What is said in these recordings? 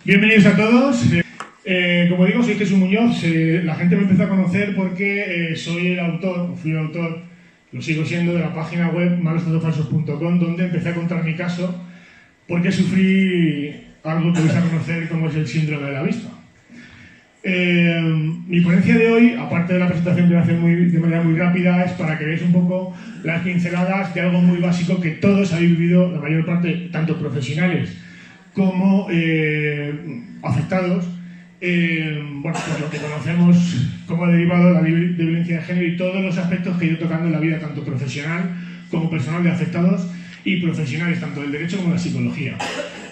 Bienvenidos a todos. Como digo, soy Jesús Muñoz. La gente me empezó a conocer porque soy el autor, o fui el autor, lo sigo siendo, de la página web malostratosfalsos.com, donde empecé a contar mi caso porque sufrí algo que vais a conocer como es el síndrome de la avispa. Mi ponencia de hoy, aparte de la presentación que voy a hacer de manera muy rápida, es para que veáis un poco las pinceladas de algo muy básico que todos habéis vivido, la mayor parte, tanto profesionales como afectados, por lo que conocemos como derivado de la de violencia de género y todos los aspectos que he ido tocando en la vida, tanto profesional como personal de afectados y profesionales, tanto del derecho como de la psicología.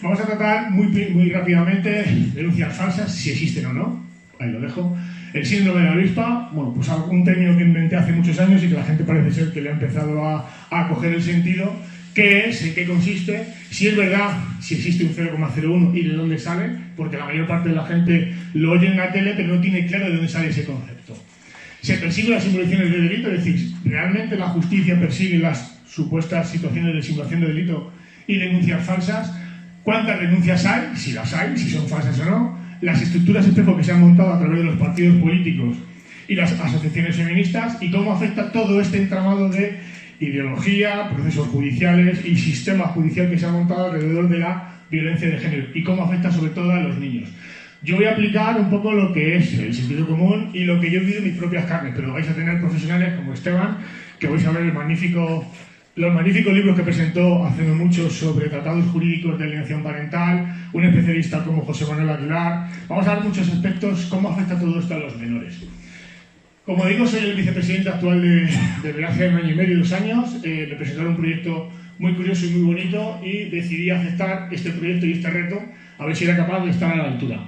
Vamos a tratar muy rápidamente denuncias falsas, si existen o no. Ahí lo dejo. El síndrome de la avispa, pues un término que inventé hace muchos años y que la gente parece ser que le ha empezado a coger el sentido. ¿Qué es? ¿En qué consiste? Si es verdad, si existe un 0,01 y de dónde sale, porque la mayor parte de la gente lo oye en la tele pero no tiene claro de dónde sale ese concepto. Se persiguen las simulaciones de delito, es decir, ¿realmente la justicia persigue las supuestas situaciones de simulación de delito y denuncias falsas? ¿Cuántas denuncias hay? Si las hay, si son falsas o no. Las estructuras espejo que se han montado a través de los partidos políticos y las asociaciones feministas, y cómo afecta todo este entramado de ideología, procesos judiciales y sistema judicial que se ha montado alrededor de la violencia de género y cómo afecta sobre todo a los niños. Yo voy a aplicar un poco lo que es el sentido común y lo que yo he vivido en mis propias carnes, pero vais a tener profesionales como Esteban, que vais a ver los magníficos libros que presentó hace no mucho sobre tratados jurídicos de alienación parental, un especialista como José Manuel Aguilar. Vamos a ver muchos aspectos, cómo afecta todo esto a los menores. Como digo, soy el vicepresidente actual de hace 1 año y medio, 2 años. Me presentaron un proyecto muy curioso y muy bonito y decidí aceptar este proyecto y este reto, a ver si era capaz de estar a la altura.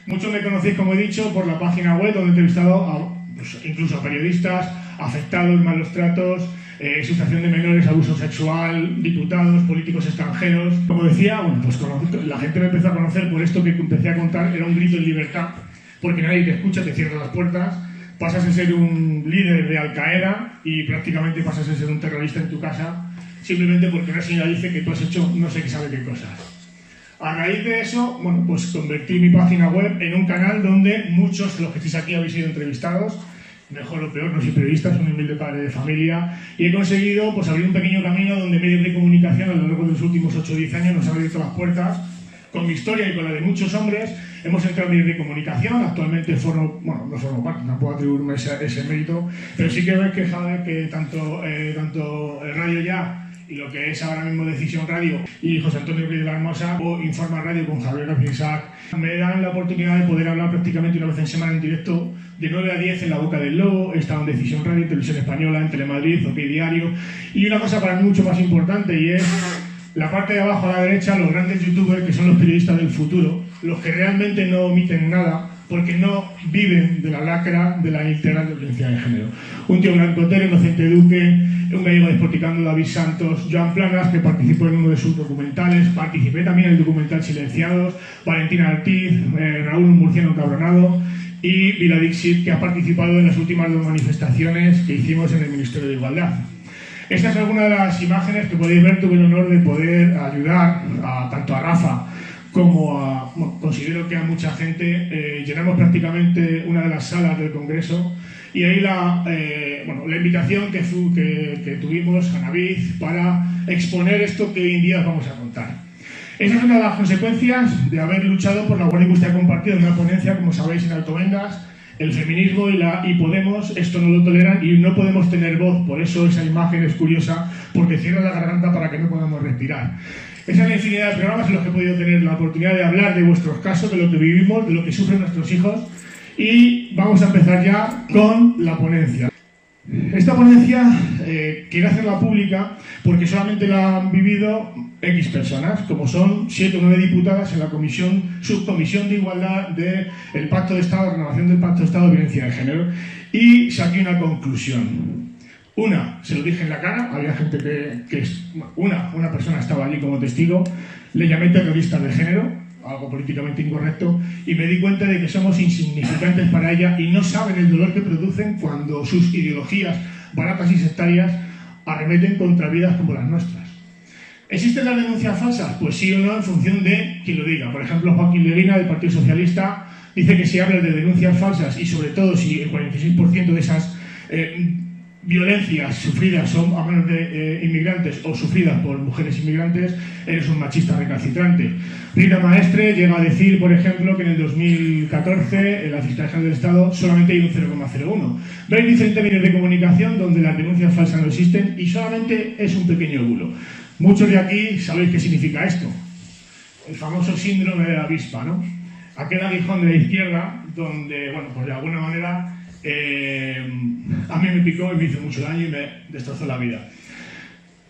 Muchos me conocéis, como he dicho, por la página web, donde he entrevistado incluso a periodistas, afectados, malos tratos, sustracción de menores, abuso sexual, diputados, políticos extranjeros. Como decía, la gente me empezó a conocer por esto que empecé a contar, era un grito de libertad, porque nadie te escucha, te cierra las puertas. Pasas a ser un líder de Al Qaeda y prácticamente pasas a ser un terrorista en tu casa, simplemente porque una señora dice que tú has hecho no sé qué sabe qué cosas. A raíz de eso, convertí mi página web en un canal donde muchos de los que estáis aquí habéis sido entrevistados, mejor o peor, no soy periodista, soy un humilde padre de familia, y he conseguido abrir un pequeño camino donde medios de comunicación a lo largo de los últimos 8 o 10 años nos han abierto las puertas. Con mi historia y con la de muchos hombres hemos entrado en medios de comunicación. Actualmente no formo parte, no puedo atribuirme ese mérito, pero sí que me he quejado de que tanto el Radio Ya y lo que es ahora mismo Decisión Radio y José Antonio Ruiz de la Hermosa o Informa Radio con Javier García Isaac me dan la oportunidad de poder hablar prácticamente una vez en semana en directo de 9 a 10 en La Boca del Lobo. He estado en Decisión Radio, en Televisión Española, en Telemadrid, OK Diario, y una cosa para mí mucho más importante, y es la parte de abajo a la derecha, los grandes youtubers que son los periodistas del futuro, los que realmente no omiten nada porque no viven de la lacra de la integral de violencia de género. Un tío blanco entero, Inocente Duque, un gallego despoticando, David Santos, Joan Planas, que participó en uno de sus documentales, participé también en el documental Silenciados, Valentina Ortiz, Raúl Murciano Cabronado y Vila Dixit, que ha participado en las últimas 2 manifestaciones que hicimos en el Ministerio de Igualdad. Esta es alguna de las imágenes que podéis ver. Tuve el honor de poder ayudar tanto a Rafa como a, considero que a mucha gente. Llenamos prácticamente una de las salas del Congreso y ahí la invitación que tuvimos a Navid para exponer esto que hoy en día os vamos a contar. Esa es una de las consecuencias de haber luchado por la guardia y custodia compartida en una ponencia, como sabéis, en Alcobendas. El feminismo y Podemos esto no lo toleran y no podemos tener voz, por eso esa imagen es curiosa, porque cierra la garganta para que no podamos respirar. Esa es la infinidad de programas en los que he podido tener la oportunidad de hablar de vuestros casos, de lo que vivimos, de lo que sufren nuestros hijos, y vamos a empezar ya con la ponencia. Esta ponencia quiero hacerla pública porque solamente la han vivido X personas, como son 7 o 9 diputadas en la subcomisión de igualdad del Pacto de Estado, renovación del Pacto de Estado de Violencia de Género, y saqué una conclusión. Una, se lo dije en la cara, había gente una persona estaba allí como testigo, le llamé terrorista de género, algo políticamente incorrecto, y me di cuenta de que somos insignificantes para ella y no saben el dolor que producen cuando sus ideologías baratas y sectarias arremeten contra vidas como las nuestras. ¿Existen las denuncias falsas? Pues sí o no, en función de quien lo diga. Por ejemplo, Joaquín Leguina, del Partido Socialista, dice que si hablas de denuncias falsas y sobre todo si el 46% de esas violencias sufridas son a manos de inmigrantes o sufridas por mujeres inmigrantes, eres un machista recalcitrante. Rita Maestre llega a decir, por ejemplo, que en el 2014 en la Fiscalía General del Estado solamente hay un 0,01. Veis diferentes medios de comunicación donde las denuncias falsas no existen y solamente es un pequeño bulo. Muchos de aquí sabéis qué significa esto. El famoso síndrome de la avispa, ¿no? Aquel aguijón de la izquierda donde, bueno, pues de alguna manera a mí me picó y me hizo mucho daño y me destrozó la vida.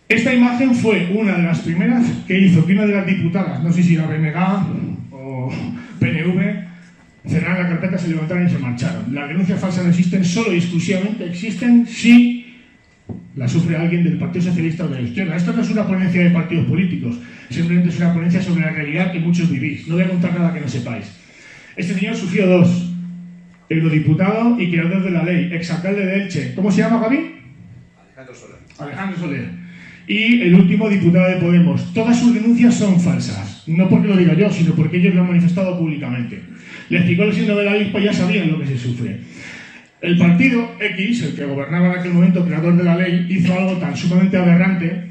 Esta imagen fue una de las primeras que hizo que una de las diputadas, no sé si era BNG o PNV, cerraran la carpeta, se levantaron y se marcharon. Las denuncias falsas no existen, solo y exclusivamente existen si la sufre alguien del Partido Socialista o de la izquierda. Esto no es una ponencia de partidos políticos, simplemente es una ponencia sobre la realidad que muchos vivís. No voy a contar nada que no sepáis. Este señor sufrió dos. Eurodiputado y creador de la ley, exalcalde de Elche. ¿Cómo se llama, Gaby? Alejandro Soler. Alejandro Soler. Y el último diputado de Podemos. Todas sus denuncias son falsas. No porque lo diga yo, sino porque ellos lo han manifestado públicamente. Les explicó el síndrome de la avispa y ya sabían lo que se sufre. El partido X, el que gobernaba en aquel momento, creador de la ley, hizo algo tan sumamente aberrante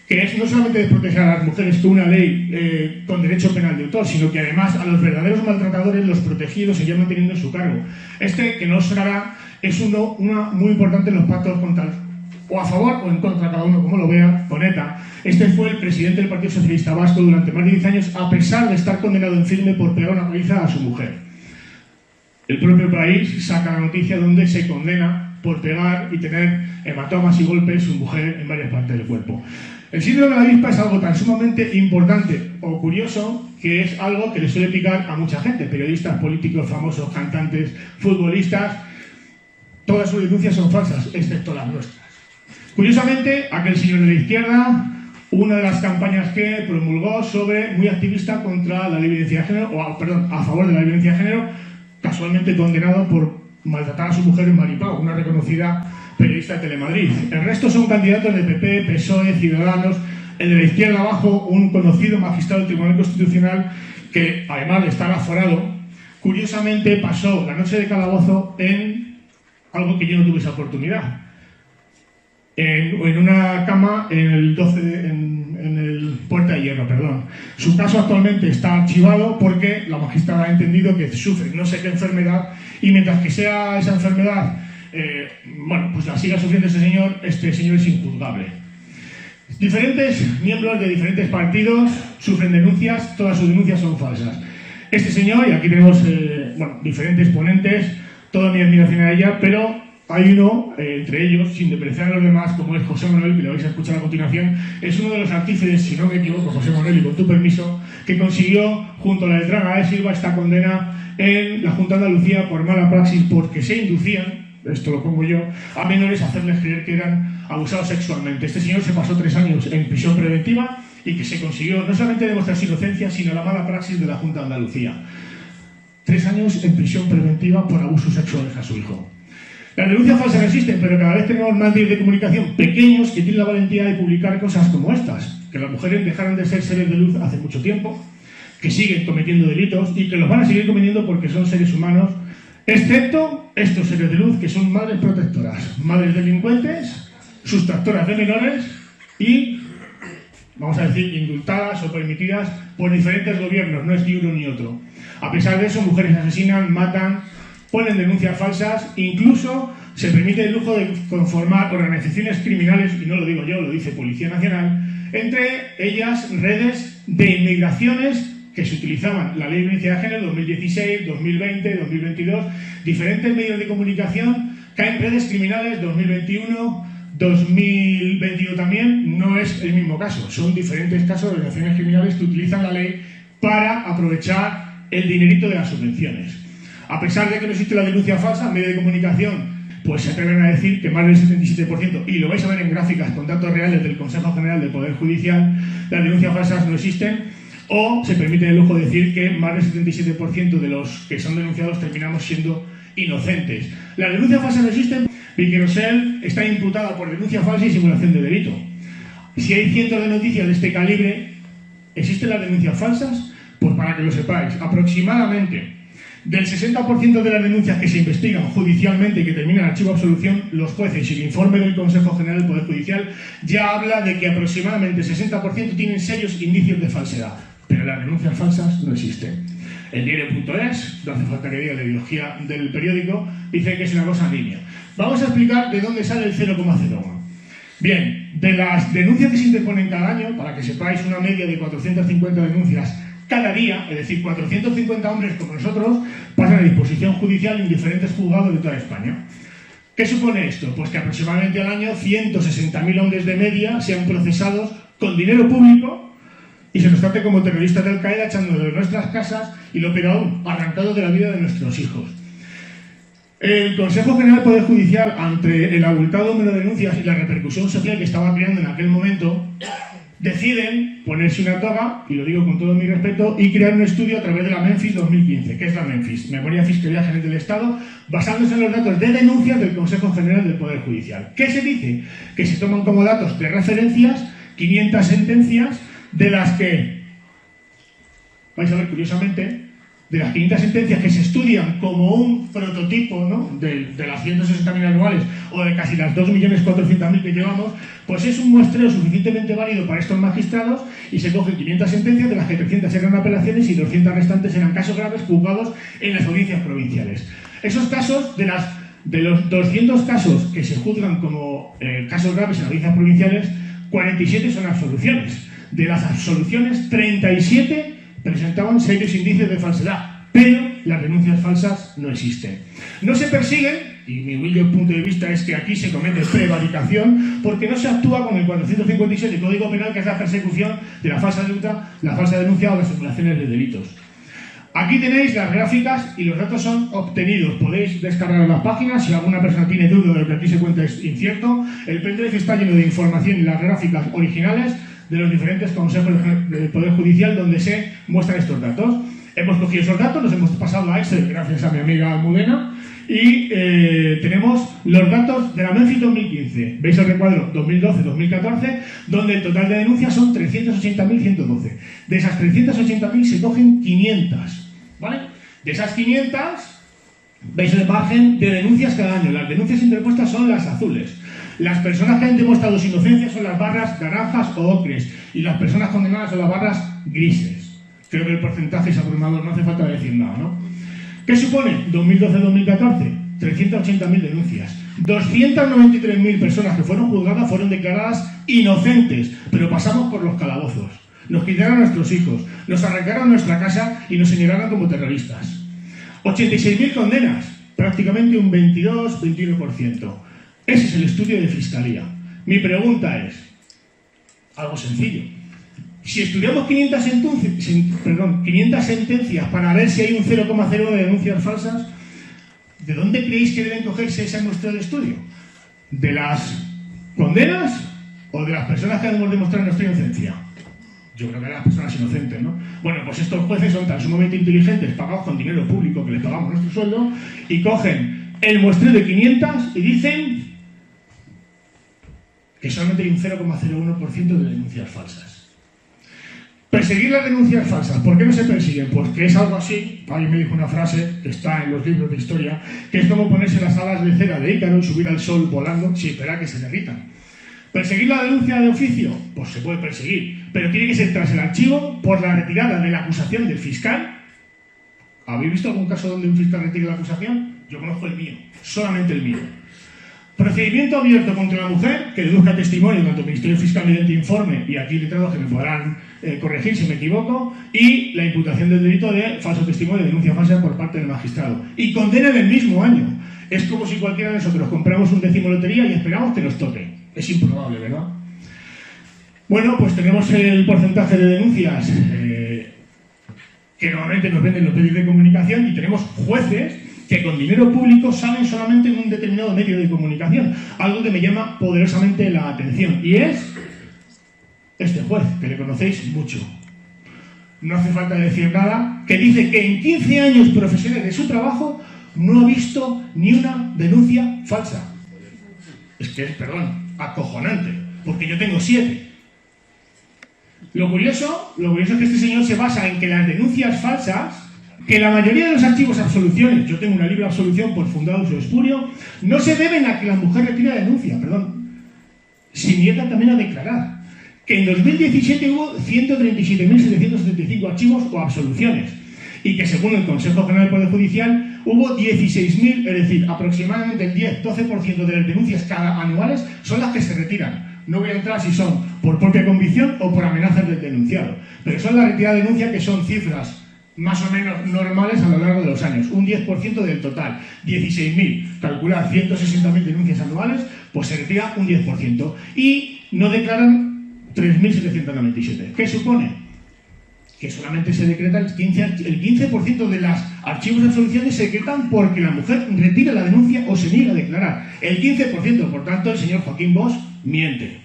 que es no solamente desproteger a las mujeres con una ley con derecho penal de autor, sino que además a los verdaderos maltratadores, los protegidos, se llevan teniendo en su cargo. Este, que no os sonará, es una muy importante en los pactos contra, o a favor o en contra, cada uno como lo vea, con ETA. Este fue el presidente del Partido Socialista Vasco durante más de 10 años, a pesar de estar condenado en firme por pegar una paliza a su mujer. El propio país saca la noticia donde se condena por pegar y tener hematomas y golpes a su mujer en varias partes del cuerpo. El síndrome de la avispa es algo tan sumamente importante o curioso que es algo que le suele picar a mucha gente, periodistas, políticos, famosos, cantantes, futbolistas. Todas sus denuncias son falsas, excepto las nuestras. Curiosamente, aquel señor de la izquierda, una de las campañas que promulgó sobre, muy activista contra la ley de violencia de género, a favor de la violencia de género, casualmente condenado por maltratar a su mujer en Maripao, una reconocida periodista de Telemadrid. El resto son candidatos de PP, PSOE, Ciudadanos. El de la izquierda abajo, un conocido magistrado del Tribunal Constitucional que, además de estar aforado, curiosamente pasó la noche de calabozo en algo que yo no tuve esa oportunidad. En una cama en el Puerta de Hierro, perdón. Su caso actualmente está archivado porque la magistrada ha entendido que sufre no sé qué enfermedad y mientras que sea esa enfermedad pues la siga sufriendo este señor es injuzgable. Diferentes miembros de diferentes partidos sufren denuncias, todas sus denuncias son falsas. Este señor, y aquí tenemos diferentes ponentes, toda mi admiración a ella, pero hay uno, entre ellos, sin despreciar a los demás, como es José Manuel, que lo vais a escuchar a continuación, es uno de los artífices, si no me equivoco, José Manuel, y con tu permiso, que consiguió, junto a la letrana Gael Silva, esta condena en la Junta de Andalucía por mala praxis, porque se inducían, esto lo pongo yo, a menores a hacerles creer que eran abusados sexualmente. Este señor se pasó 3 años en prisión preventiva y que se consiguió no solamente demostrar su inocencia, sino la mala praxis de la Junta de Andalucía. 3 años en prisión preventiva por abusos sexuales a su hijo. Las denuncias falsas no existen, pero cada vez tenemos más medios de comunicación pequeños que tienen la valentía de publicar cosas como estas, que las mujeres dejaron de ser seres de luz hace mucho tiempo, que siguen cometiendo delitos y que los van a seguir cometiendo porque son seres humanos, excepto estos seres de luz que son madres protectoras, madres delincuentes, sustractoras de menores y, vamos a decir, indultadas o permitidas por diferentes gobiernos, no es ni uno ni otro. A pesar de eso, mujeres asesinan, matan, ponen denuncias falsas, incluso se permite el lujo de conformar organizaciones criminales, y no lo digo yo, lo dice Policía Nacional, entre ellas redes de inmigraciones que se utilizaban la ley de violencia de género 2016, 2020, 2022, diferentes medios de comunicación, caen redes criminales 2021, 2021 también, no es el mismo caso, son diferentes casos de organizaciones criminales que utilizan la ley para aprovechar el dinerito de las subvenciones. A pesar de que no existe la denuncia falsa, medios de comunicación pues se atreven a decir que más del 77%, y lo vais a ver en gráficas con datos reales del Consejo General del Poder Judicial, las denuncias falsas no existen, o se permite el lujo de decir que más del 77% de los que son denunciados terminamos siendo inocentes. Las denuncias falsas no existen. Vicky Rosell está imputada por denuncia falsa y simulación de delito. Si hay cientos de noticias de este calibre, ¿existen las denuncias falsas? Pues para que lo sepáis, aproximadamente del 60% de las denuncias que se investigan judicialmente y que terminan en archivo de absolución, los jueces y el informe del Consejo General del Poder Judicial ya habla de que aproximadamente el 60% tienen serios indicios de falsedad, pero las denuncias falsas no existen. El diario.es, no hace falta que diga la ideología del periódico, dice que es una cosa niña. Vamos a explicar de dónde sale el 0,01. Bien, de las denuncias que se interponen cada año, para que sepáis, una media de 450 denuncias cada día, es decir, 450 hombres como nosotros, pasan a disposición judicial en diferentes juzgados de toda España. ¿Qué supone esto? Pues que aproximadamente al año 160.000 hombres de media sean procesados con dinero público y se nos trate como terroristas de Al-Qaeda echándonos de nuestras casas y, lo peor aún, arrancados de la vida de nuestros hijos. El Consejo General del Poder Judicial, ante el abultado número de denuncias y la repercusión social que estaba creando en aquel momento, deciden ponerse una toga, y lo digo con todo mi respeto, y crear un estudio a través de la Memphis 2015. ¿Qué es la Memphis? Memoria Fiscalía General del Estado, basándose en los datos de denuncias del Consejo General del Poder Judicial. ¿Qué se dice? Que se toman como datos de referencias 500 sentencias, de las que, vais a ver curiosamente, de las 500 sentencias que se estudian como un prototipo, ¿no?, de las 160.000 anuales o de casi las 2.400.000 que llevamos, pues es un muestreo suficientemente válido para estos magistrados y se cogen 500 sentencias, de las que 300 eran apelaciones y 200 restantes eran casos graves juzgados en las audiencias provinciales. Esos casos, de los 200 casos que se juzgan como casos graves en audiencias provinciales, 47 son absoluciones. De las absoluciones, 37 presentaban serios indicios de falsedad, pero las denuncias falsas no existen. No se persiguen, y mi humilde punto de vista es que aquí se comete prevaricación, porque no se actúa con el 457 del Código Penal, que es la persecución de la falsa denuncia o las simulaciones de delitos. Aquí tenéis las gráficas y los datos son obtenidos. Podéis descargar las páginas. Si alguna persona tiene duda de lo que aquí se cuenta es incierto, el PDF está lleno de información y las gráficas originales de los diferentes consejos del Poder Judicial donde se muestran estos datos. Hemos cogido esos datos, los hemos pasado a Excel gracias a mi amiga Almudena y tenemos los datos de la Memphis 2015. Veis el recuadro 2012-2014, donde el total de denuncias son 380.112. De esas 380.000 se cogen 500, ¿vale? De esas 500, veis el margen de denuncias cada año. Las denuncias interpuestas son las azules. Las personas que han demostrado su inocencia son las barras naranjas o ocres y las personas condenadas son las barras grises. Creo que el porcentaje es abrumador, no hace falta decir nada, ¿no? ¿Qué supone? 2012-2014, 380.000 denuncias. 293.000 personas que fueron juzgadas fueron declaradas inocentes, pero pasamos por los calabozos. Nos quitaron a nuestros hijos, nos arrancaron nuestra casa y nos señalaron como terroristas. 86.000 condenas, prácticamente un 22-21%. Ese es el estudio de Fiscalía. Mi pregunta es, algo sencillo. Si estudiamos 500 sentencias para ver si hay un 0,01 de denuncias falsas, ¿de dónde creéis que deben cogerse ese muestreo de estudio? ¿De las condenas o de las personas que hemos demostrado nuestra inocencia? Yo creo que de las personas inocentes, ¿no? Bueno, pues estos jueces son tan sumamente inteligentes, pagados con dinero público que les pagamos nuestro sueldo, y cogen el muestreo de 500 y dicen que solamente hay un 0,01% de denuncias falsas. Perseguir las denuncias falsas, ¿por qué no se persiguen? Pues que es algo así, alguien me dijo una frase que está en los libros de historia, que es como ponerse las alas de cera de Ícaro y subir al sol volando sin esperar que se derritan. ¿Perseguir la denuncia de oficio? Pues se puede perseguir, pero tiene que ser tras el archivo por la retirada de la acusación del fiscal. ¿Habéis visto algún caso donde un fiscal retire la acusación? Yo conozco el mío, solamente el mío. Procedimiento abierto contra la mujer, que deduzca testimonio tanto el Ministerio Fiscal mediante informe, y aquí letrados que me podrán corregir si me equivoco, y la imputación del delito de falso testimonio, denuncia falsa por parte del magistrado. Y condena en el mismo año. Es como si cualquiera de nosotros compramos un décimo lotería y esperamos que nos toque. Es improbable, ¿verdad? Bueno, pues tenemos el porcentaje de denuncias que normalmente nos venden los medios de comunicación y tenemos jueces que con dinero público salen solamente en un determinado medio de comunicación. Algo que me llama poderosamente la atención. Y es este juez, que le conocéis mucho. No hace falta decir nada, que dice que en 15 años profesionales de su trabajo no ha visto ni una denuncia falsa. Es que es, perdón, acojonante. Porque yo tengo 7 Lo curioso es que este señor se basa en que las denuncias falsas, que la mayoría de los archivos absoluciones, yo tengo una libre absolución por fundado uso espurio, no se deben a que la mujer retire la denuncia, se niega también a declarar. Que en 2017 hubo 137.775 archivos o absoluciones y que según el Consejo General del Poder Judicial hubo 16.000, es decir, aproximadamente el 10-12% de las denuncias anuales son las que se retiran. No voy a entrar si son por propia convicción o por amenazas del denunciado, pero son la retirada de denuncia, que son cifras más o menos normales a lo largo de los años, un 10% del total, 16.000, calcular 160.000 denuncias anuales, pues se retira un 10%, y no declaran 3.797. ¿Qué supone? Que solamente se decreta el 15% de los archivos de absoluciones se decretan porque la mujer retira la denuncia o se niega a declarar. El 15%, por tanto, el señor Joaquín Bosch miente.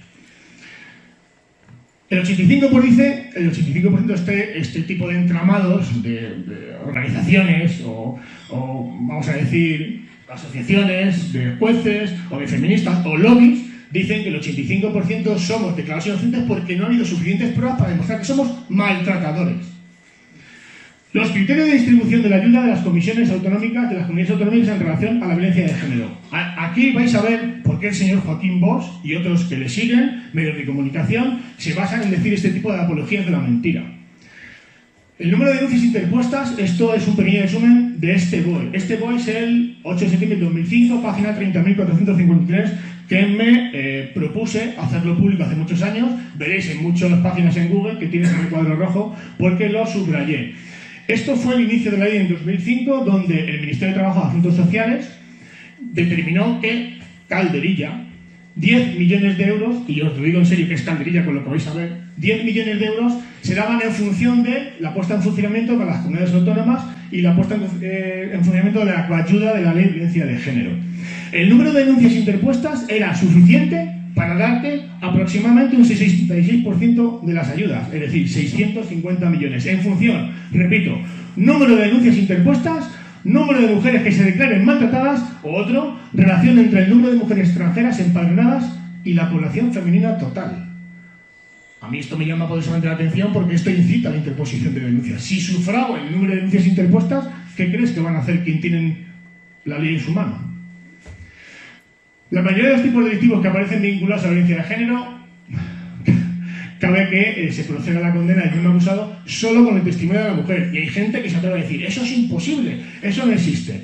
El 85% de este tipo de entramados, de organizaciones o vamos a decir, asociaciones de jueces o de feministas o lobbies, dicen que el 85% somos declarados inocentes porque no ha habido suficientes pruebas para demostrar que somos maltratadores. Los criterios de distribución de la ayuda de las comisiones autonómicas, de las comunidades autonómicas en relación a la violencia de género. Aquí vais a ver por qué el señor Joaquín Bosch y otros que le siguen, medios de comunicación, se basan en decir este tipo de apologías de la mentira. El número de denuncias interpuestas, esto es un pequeño resumen de este BOE. Este BOE es el 8 de septiembre de 2005, página 30.453, que me propuse hacerlo público hace muchos años. Veréis en muchas páginas en Google que tiene ese recuadro rojo porque lo subrayé. Esto fue el inicio de la ley en 2005, donde el Ministerio de Trabajo y Asuntos Sociales determinó que Calderilla, 10 millones de euros, y os lo digo en serio que es Calderilla con lo que vais a ver, 10 millones de euros se daban en función de la puesta en funcionamiento para las comunidades autónomas y la puesta en funcionamiento de la coayuda de la ley de violencia de género. El número de denuncias interpuestas era suficiente para darte aproximadamente un 66% de las ayudas, es decir, 650 millones. En función, repito, número de denuncias interpuestas, número de mujeres que se declaren maltratadas, o otro, relación entre el número de mujeres extranjeras empadronadas y la población femenina total. A mí esto me llama poderosamente la atención porque esto incita a la interposición de denuncias. Si sufrago el número de denuncias interpuestas, ¿qué crees que van a hacer quien tienen la ley en su mano? La mayoría de los tipos delictivos que aparecen vinculados a la violencia de género, cabe que se proceda a la condena del mismo acusado solo con el testimonio de la mujer. Y hay gente que se atreve a decir, eso es imposible, eso no existe.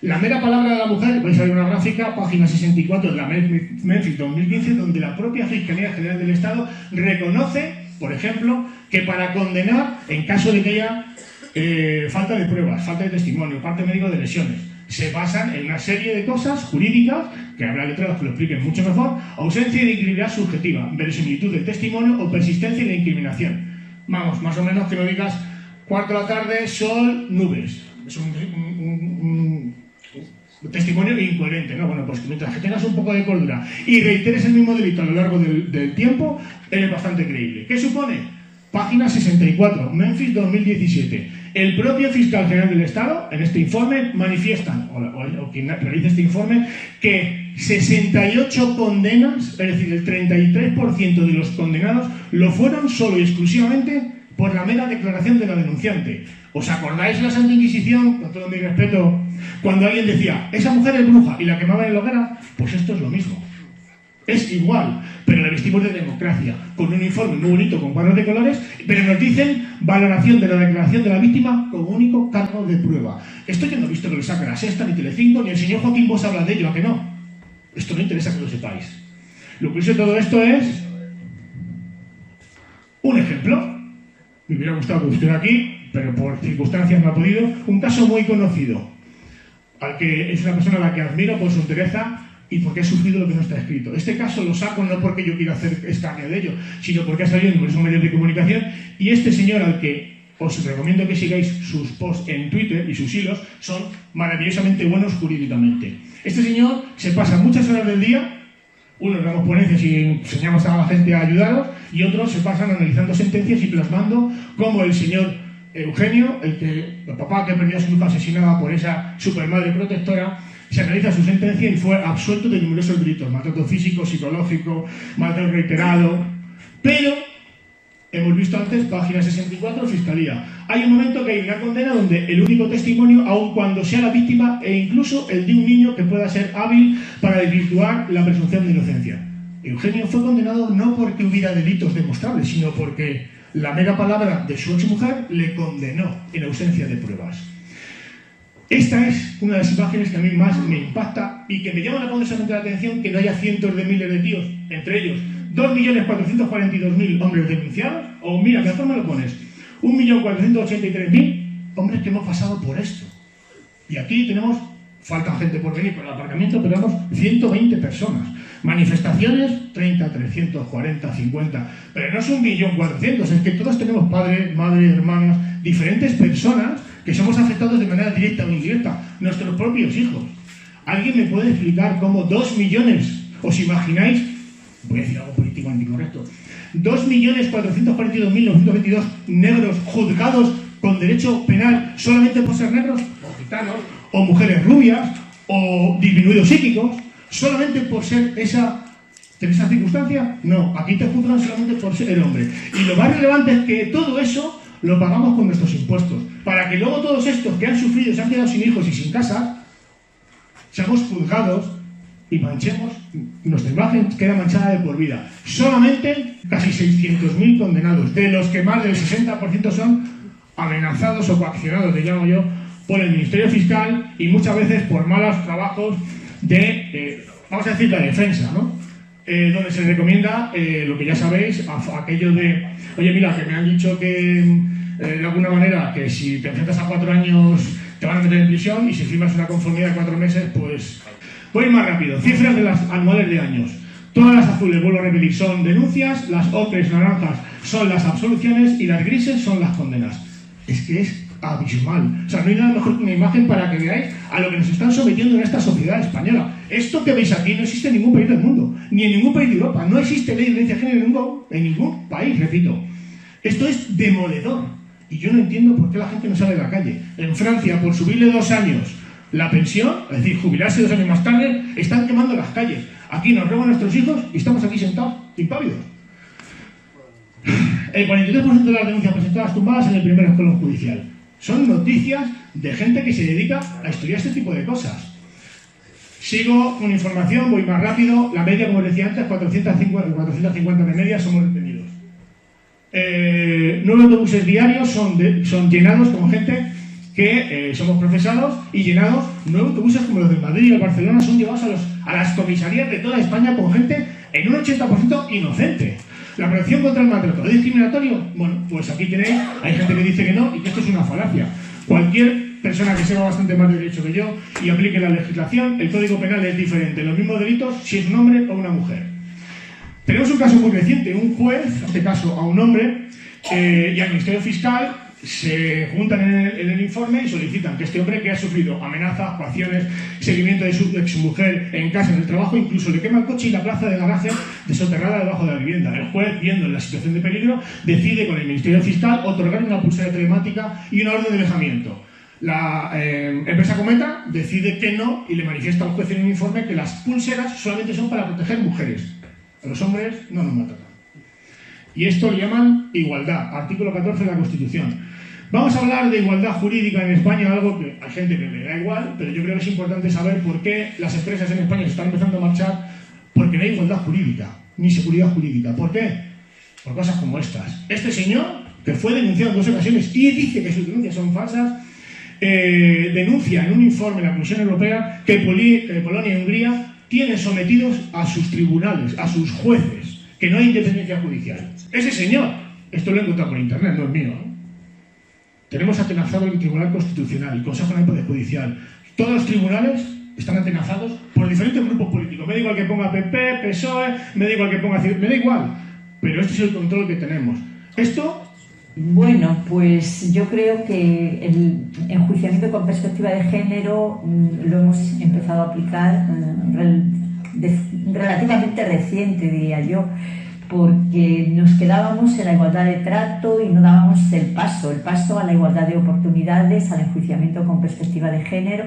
La mera palabra de la mujer, vais a ver una gráfica, página 64 de la Memphis 2015, donde la propia Fiscalía General del Estado reconoce, por ejemplo, que para condenar, en caso de que haya falta de pruebas, falta de testimonio, parte médico de lesiones, se basan en una serie de cosas jurídicas, que habrá letrados que lo expliquen mucho mejor, ausencia de incriminidad subjetiva, verosimilitud del testimonio o persistencia de incriminación. Vamos, más o menos que no digas 4 de la tarde, sol, nubes. Es un testimonio incoherente, ¿no? Bueno, pues mientras que tengas un poco de cordura y reiteres el mismo delito a lo largo del tiempo, eres bastante creíble. ¿Qué supone? Página 64, Memphis 2017. El propio fiscal general del Estado, en este informe, manifiesta, o quien realiza este informe, que 68 condenas, es decir, el 33% de los condenados, lo fueron solo y exclusivamente por la mera declaración de la denunciante. ¿Os acordáis de la Santa Inquisición, con todo mi respeto, cuando alguien decía, esa mujer es bruja y la quemaban en la hoguera? Pues esto es lo mismo. Es igual, pero la vestimos de democracia, con un informe muy bonito, con cuadros de colores, pero nos dicen valoración de la declaración de la víctima como único cargo de prueba. Esto yo no he visto que lo saque la Sexta, ni Telecinco, ni el señor Joaquín Bosch habla de ello, ¿a que no? Esto no interesa que lo sepáis. Lo curioso de todo esto es un ejemplo. Me hubiera gustado que estuviera aquí, pero por circunstancias no ha podido. Un caso muy conocido, al que es una persona a la que admiro por su entereza y porque ha sufrido lo que no está escrito. Este caso lo saco no porque yo quiera hacer escarnio de ello, sino porque ha salido en numerosos medios de comunicación, y este señor, al que os recomiendo que sigáis sus posts en Twitter y sus hilos, son maravillosamente buenos jurídicamente. Este señor se pasa muchas horas del día, unos damos ponencias y enseñamos a la gente a ayudaros, y otros se pasan analizando sentencias y plasmando, como el señor Eugenio, el papá que perdió a su hija asesinada por esa supermadre protectora, se analiza su sentencia y fue absuelto de numerosos delitos, maltrato físico, psicológico, maltrato reiterado, pero Hemos visto antes, página 64, Fiscalía. Hay un momento que hay una condena donde el único testimonio, aun cuando sea la víctima, e incluso el de un niño que pueda ser hábil para desvirtuar la presunción de inocencia. Eugenio fue condenado no porque hubiera delitos demostrables, sino porque la mera palabra de su exmujer le condenó en ausencia de pruebas. Esta es una de las imágenes que a mí más me impacta y que me llama poderosamente la atención, que no haya cientos de miles de tíos, entre ellos 2.442.000 hombres denunciados, o mira, mejor me lo pones, 1.483.000 hombres que hemos pasado por esto. Y aquí tenemos, falta gente por venir por el aparcamiento, pero tenemos 120 personas. Manifestaciones, 30, 340, 50. Pero no es 1.400.000, es que todos tenemos padres, madres, hermanos, diferentes personas que somos afectados de manera directa o indirecta, nuestros propios hijos. ¿Alguien me puede explicar cómo 2 millones, os imagináis, voy a decir algo político anticorrecto, 2.442.922 negros juzgados con derecho penal solamente por ser negros, o gitanos, o mujeres rubias, o disminuidos psíquicos, solamente por ser esa circunstancia? No, aquí te juzgan solamente por ser hombre. Y lo más relevante es que todo eso lo pagamos con nuestros impuestos, para que luego todos estos que han sufrido, se han quedado sin hijos y sin casas, seamos juzgados y manchemos, nuestra imagen queda manchada de por vida. Solamente casi 600.000 condenados, de los que más del 60% son amenazados o coaccionados, le llamo yo, por el Ministerio Fiscal y muchas veces por malos trabajos de, vamos a decir, la defensa, ¿no? Donde se recomienda lo que ya sabéis, aquello de, oye, mira, que me han dicho que, de alguna manera, que si te enfrentas a 4 años te van a meter en prisión y si firmas una conformidad de 4 meses, pues... Voy más rápido. Cifras de las anuales de años. Todas las azules, vuelvo a repetir, son denuncias, las ocres naranjas son las absoluciones y las grises son las condenas. Es que es abismal. O sea, no hay nada mejor que una imagen para que veáis a lo que nos están sometiendo en esta sociedad española. Esto que veis aquí no existe en ningún país del mundo, ni en ningún país de Europa. No existe ley de violencia de género en ningún país, repito. Esto es demoledor. Y yo no entiendo por qué la gente no sale de la calle. En Francia, por subirle 2 años la pensión, es decir, jubilarse 2 años más tarde, están quemando las calles. Aquí nos roban nuestros hijos y estamos aquí sentados, impávidos. El 43% de las denuncias presentadas tumbadas en el primer escalón judicial. Son noticias de gente que se dedica a estudiar este tipo de cosas. Sigo con información, voy más rápido. La media, como decía antes, 450 de media somos detenidos. 9 autobuses diarios son llenados con gente que somos procesados y llenados. 9 autobuses como los de Madrid y el Barcelona son llevados a las comisarías de toda España con gente en un 80% inocente. La prevención contra el maltrato, ¿es discriminatorio? Bueno, pues aquí tenéis, hay gente que dice que no y que esto es una falacia. Cualquier persona que sepa bastante más de derecho que yo y aplique la legislación, el Código Penal es diferente. Los mismos delitos si es un hombre o una mujer. Tenemos un caso muy reciente, un juez, en este caso a un hombre, y al Ministerio Fiscal se juntan en el informe y solicitan que este hombre, que ha sufrido amenazas, coacciones, seguimiento de su exmujer en casa, en el trabajo, incluso le quema el coche y la plaza de garaje desoterrada debajo de la vivienda. El juez, viendo la situación de peligro, decide con el Ministerio Fiscal otorgar una pulsera telemática y una orden de alejamiento. La empresa Cometa decide que no y le manifiesta al juez en un informe que las pulseras solamente son para proteger mujeres. A los hombres no nos maltratan. Y esto lo llaman igualdad, artículo 14 de la Constitución. Vamos a hablar de igualdad jurídica en España, algo que hay gente que le da igual, pero yo creo que es importante saber por qué las empresas en España se están empezando a marchar, porque no hay igualdad jurídica, ni seguridad jurídica. ¿Por qué? Por cosas como estas. Este señor, que fue denunciado en 2 ocasiones y dice que sus denuncias son falsas, denuncia en un informe de la Comisión Europea que Polonia y Hungría tienen sometidos a sus tribunales, a sus jueces, que no hay independencia judicial. Ese señor, esto lo he encontrado por internet, no es mío, ¿no? Tenemos atenazado el Tribunal Constitucional, el Consejo Nacional de Poder Judicial. Todos los tribunales están atenazados por diferentes grupos políticos. Me da igual que ponga PP, PSOE, me da igual que ponga... Me da igual, pero este es el control que tenemos. Esto... Bueno, pues yo creo que el enjuiciamiento con perspectiva de género lo hemos empezado a aplicar relativamente reciente, diría yo, porque nos quedábamos en la igualdad de trato y no dábamos el paso a la igualdad de oportunidades, al enjuiciamiento con perspectiva de género.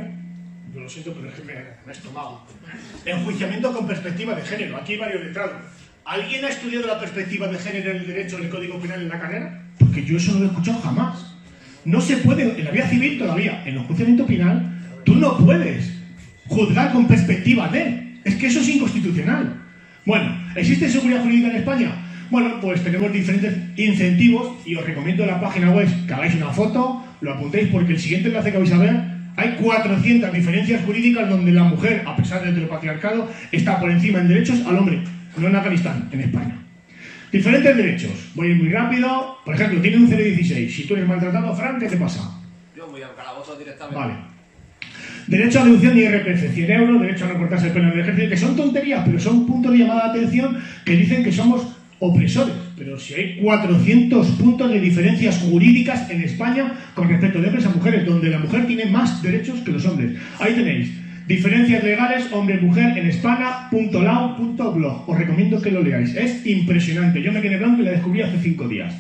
Yo lo siento, pero es que me he estomado. Enjuiciamiento con perspectiva de género. Aquí hay varios letrados. ¿Alguien ha estudiado la perspectiva de género en el derecho del Código Penal en la carrera? Porque yo eso no lo he escuchado jamás. No se puede, en la vía civil todavía, en el enjuiciamiento penal, tú no puedes juzgar con perspectiva de. Es que eso es inconstitucional. Bueno, ¿existe seguridad jurídica en España? Bueno, pues tenemos diferentes incentivos y os recomiendo la página web que hagáis una foto, lo apuntéis porque el siguiente enlace que vais a ver, hay 400 diferencias jurídicas donde la mujer, a pesar del heteropatriarcado, está por encima en derechos al hombre, no en Afganistán, en España. Diferentes derechos, voy a ir muy rápido. Por ejemplo, tiene un 016. Si tú eres maltratado, Fran, ¿qué te pasa? Yo voy al calabozo directamente. Vale. Derecho a deducción de IRPF, 100 euros, derecho a no cortarse el pelo en el ejército, que son tonterías, pero son puntos de llamada de atención que dicen que somos opresores. Pero si hay 400 puntos de diferencias jurídicas en España con respecto de hombres a mujeres, donde la mujer tiene más derechos que los hombres. Ahí tenéis. Diferencias legales, hombre-mujer en Espana.lau.blog. Os recomiendo que lo leáis. Es impresionante. Yo me quedé blanco y la descubrí hace 5 días.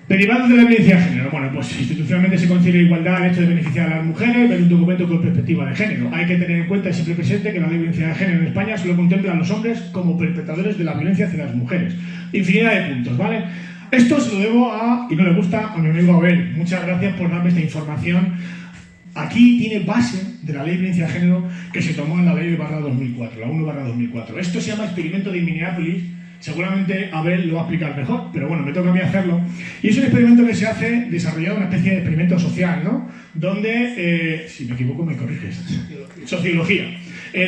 Derivados de la violencia de género. Bueno, pues institucionalmente se considera igualdad el hecho de beneficiar a las mujeres, ver un documento con perspectiva de género. Hay que tener en cuenta y siempre presente que la ley de violencia de género en España solo contempla a los hombres como perpetradores de la violencia hacia las mujeres. Infinidad de puntos, ¿vale? Esto se lo debo a, y no le gusta, a mi amigo Abel. Muchas gracias por darme esta información. Aquí tiene base de la ley de violencia de género que se tomó en la ley /2004, la 1/2004. Esto se llama experimento de Minneapolis. Seguramente Abel lo va a explicar mejor, pero bueno, me toca a mí hacerlo. Y es un experimento que se hace desarrollado una especie de experimento social, ¿no? Donde, si me equivoco me corriges, sociología,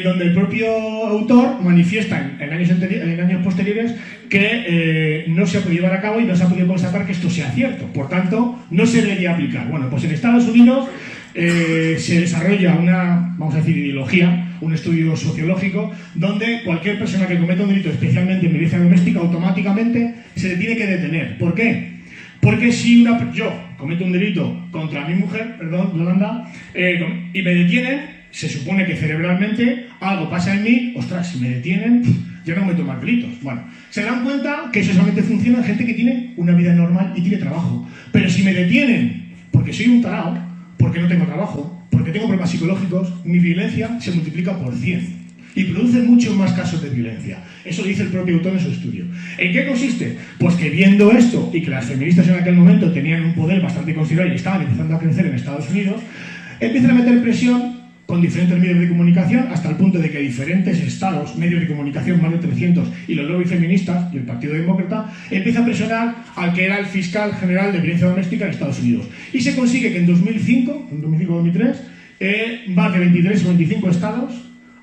donde el propio autor manifiesta en años posteriores que no se ha podido llevar a cabo y no se ha podido constatar que esto sea cierto. Por tanto, no se debería aplicar. Bueno, pues en Estados Unidos se desarrolla una, vamos a decir, ideología, un estudio sociológico, donde cualquier persona que cometa un delito, especialmente en violencia doméstica, automáticamente se le tiene que detener. ¿Por qué? Porque si yo cometo un delito contra mi mujer, perdón, Yolanda, y me detienen, se supone que cerebralmente algo pasa en mí, ostras, si me detienen, ya no cometo más delitos. Bueno, se dan cuenta que eso solamente funciona en gente que tiene una vida normal y tiene trabajo. Pero si me detienen porque soy un tarao, porque no tengo trabajo, porque tengo problemas psicológicos, mi violencia se multiplica por 100 y produce muchos más casos de violencia. Eso lo dice el propio autor en su estudio. ¿En qué consiste? Pues que viendo esto y que las feministas en aquel momento tenían un poder bastante considerable y estaban empezando a crecer en Estados Unidos, empiezan a meter presión con diferentes medios de comunicación hasta el punto de que diferentes estados, medios de comunicación, más de 300, y los lobbies feministas y el Partido Demócrata empiezan a presionar al que era el fiscal general de violencia doméstica en Estados Unidos. Y se consigue que en 2005-2003, más de 23 o 25 estados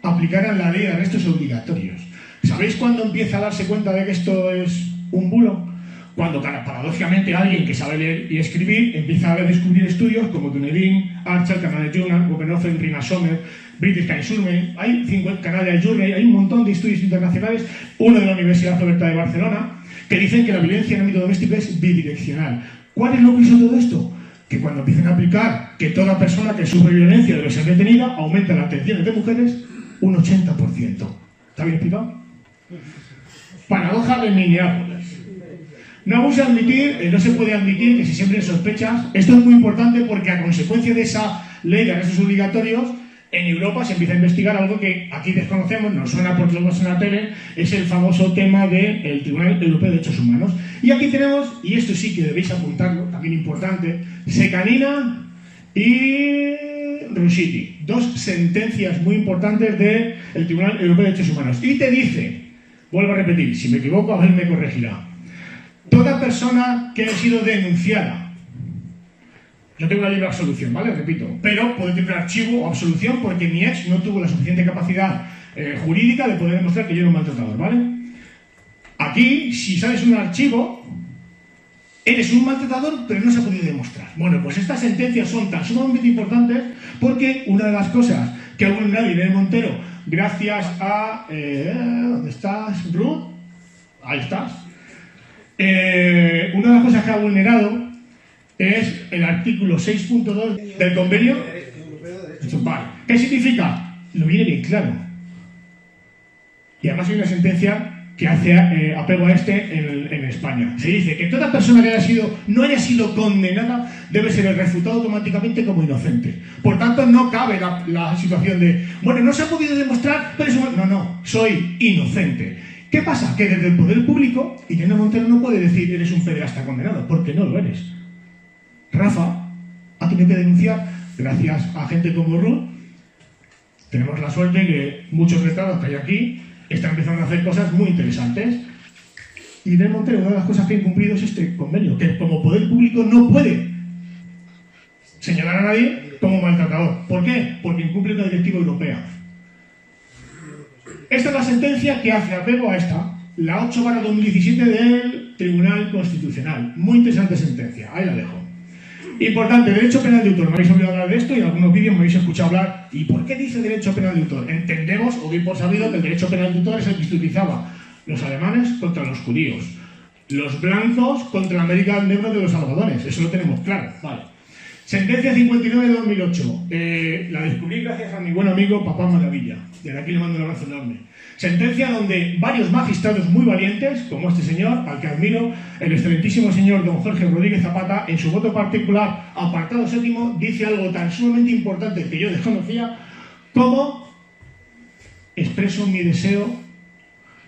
aplicaran la ley de arrestos obligatorios. ¿Sabéis cuándo empieza a darse cuenta de que esto es un bulo? Cuando, paradójicamente, alguien que sabe leer y escribir empieza a descubrir estudios como Dunedin, Archer, Canadian Journal, Guggenheim, Rina Sommer, British Journal, hay 50 Canadian Journal, hay un montón de estudios internacionales, uno de la Universidad Oberta de Barcelona, que dicen que la violencia en el ámbito doméstico es bidireccional. ¿Cuál es lo que hizo todo esto? Que cuando empiezan a aplicar que toda persona que sufre violencia debe ser detenida, aumenta las detenciones de mujeres un 80%. ¿Está bien explicado? Paradoja de Minneapolis. No se puede admitir que se siembren sospechas. Esto es muy importante porque a consecuencia de esa ley de arrestos obligatorios, en Europa se empieza a investigar algo que aquí desconocemos, nos suena porque lo vemos en la tele, es el famoso tema del Tribunal Europeo de Derechos Humanos. Y aquí tenemos, y esto sí que debéis apuntarlo, también importante, Sekanina y Rusiti, dos sentencias muy importantes del Tribunal Europeo de Derechos Humanos. Y te dice, vuelvo a repetir, si me equivoco, a ver, me corregirá. Toda persona que haya sido denunciada, yo tengo una libre absolución, ¿vale? Repito, pero puede tener un archivo o absolución porque mi ex no tuvo la suficiente capacidad jurídica de poder demostrar que yo era un maltratador, ¿vale? Aquí, si sales un archivo, eres un maltratador, pero no se ha podido demostrar. Bueno, pues estas sentencias son tan sumamente importantes porque una de las cosas que ha vulnerado Irene Montero, gracias a... ¿dónde estás, Ruth? Ahí estás. Una de las cosas que ha vulnerado es el artículo 6.2 del convenio. ¿Qué significa? Lo viene bien claro. Y además hay una sentencia que hace apego a en España. Se dice que toda persona que no haya sido condenada debe ser refutado automáticamente como inocente. Por tanto, no cabe la situación de, bueno, no se ha podido demostrar, pero no, soy inocente. ¿Qué pasa? Que desde el poder público, Irene Montero no puede decir eres un pederasta condenado, porque no lo eres. Rafa ha tenido que denunciar, gracias a gente como Ruth. Tenemos la suerte que muchos letrados que hay aquí están empezando a hacer cosas muy interesantes. Y Irene Montero, una de las cosas que ha incumplido es este convenio, que como poder público no puede señalar a nadie como maltratador. ¿Por qué? Porque incumple una directiva europea. Esta es la sentencia que hace apego a esta, la 8/2017 del Tribunal Constitucional. Muy interesante sentencia, ahí la dejo. Importante, derecho penal de autor. Me habéis oído hablar de esto y en algunos vídeos me habéis escuchado hablar. ¿Y por qué dice derecho penal de autor? Entendemos, o bien por sabido, que el derecho penal de autor es el que se utilizaba los alemanes contra los judíos, los blancos contra la América Negra de los algodones. Eso lo tenemos claro. Vale. Sentencia 59 de 2008. La descubrí gracias a mi buen amigo Papá Maravilla. Desde aquí le mando un abrazo enorme. Sentencia donde varios magistrados muy valientes, como este señor, al que admiro, el excelentísimo señor don Jorge Rodríguez Zapata, en su voto particular, apartado 7º, dice algo tan sumamente importante que yo desconocía, como expreso mi deseo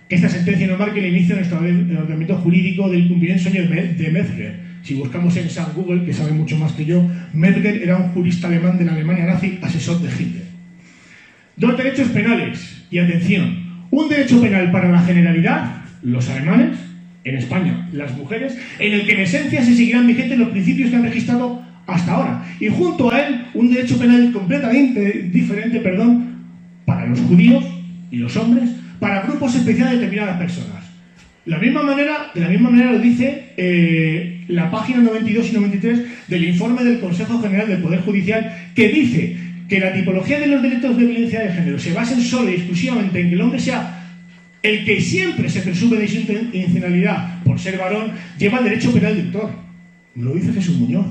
que esta sentencia no marque el inicio del ordenamiento jurídico del cumplimiento sueño de Metzger. Si buscamos en San Google, que sabe mucho más que yo, Metzger era un jurista alemán de la Alemania nazi, asesor de Hitler. Dos derechos penales, y atención, un derecho penal para la generalidad, los alemanes, en España, las mujeres, en el que en esencia se seguirán vigentes los principios que han registrado hasta ahora, y junto a él, un derecho penal completamente diferente, para los judíos y los hombres, para grupos especiales de determinadas personas. De la misma manera lo dice la página 92 y 93 del informe del Consejo General del Poder Judicial, que dice que la tipología de los delitos de violencia de género se basen solo y exclusivamente en que el hombre sea el que siempre se presume de su intencionalidad por ser varón, lleva el derecho penal de autor. Lo dice Jesús Muñoz.